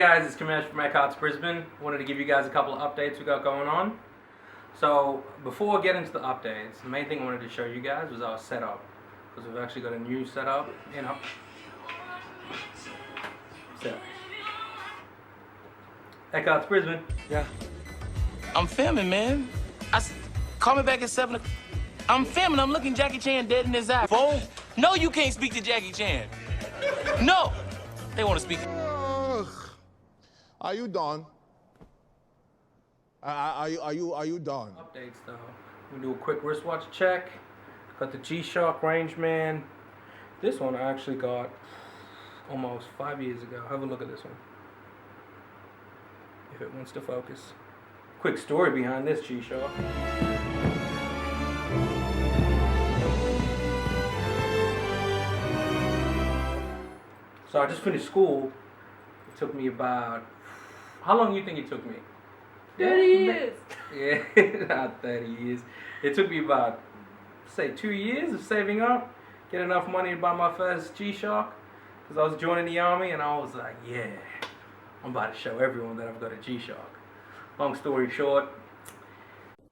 Hey guys, it's Kamesh from Eckharts, Brisbane. Wanted to give you guys a couple of updates we got going on. So before I get into the updates, the main thing I wanted to show you guys was our setup, because we've actually got a new setup. So Eckharts, Brisbane. Yeah. I'm filming, man. Call me back at 7 o'clock. I'm filming. I'm looking Jackie Chan dead in his eye. Phone? No, you can't speak to Jackie Chan. No. They want to speak. Are you done? Are you done? Updates though. We do a quick wristwatch check. Got the G-Shock Rangeman. This one I actually got almost 5 years ago. Have a look at this one. If it wants to focus. Quick story behind this G-Shock. So I just finished school. It took me about... How long do you think it took me? 30 years. Yeah, not 30 years. It took me about, say, 2 years of saving up, get enough money to buy my first G-Shock, because I was joining the army, and I was like, yeah, I'm about to show everyone that I've got a G-Shock. Long story short.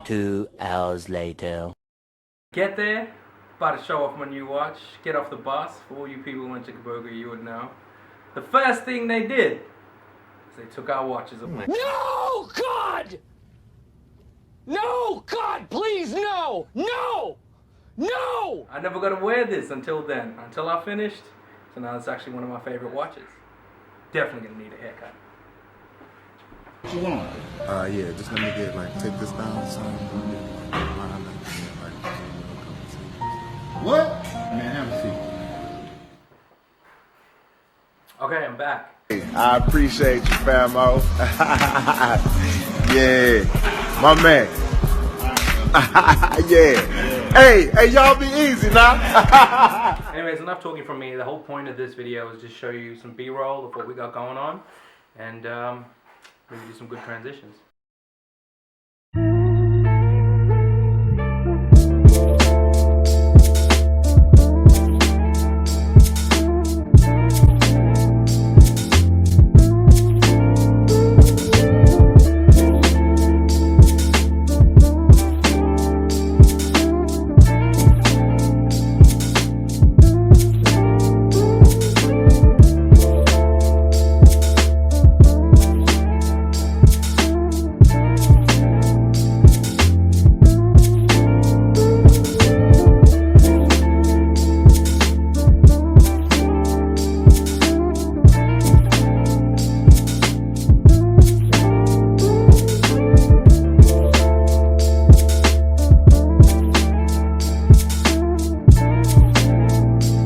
2 hours later. Get there, about to show off my new watch, get off the bus. For all you people who went to Kaboga, you would know. The first thing they did is they took our watches away. No, God! No, God, please, no! No! No! I never got to wear this until then, until I finished. So now it's actually one of my favorite watches. Definitely gonna need a haircut. What you want? Yeah, just let me get take this down, son. What? Man, have a seat. Okay, I'm back. I appreciate you, famo. Yeah, my man. Yeah. Hey, y'all be easy now. Anyways, enough talking from me. The whole point of this video is just show you some B-roll of what we got going on, and maybe do some good transitions.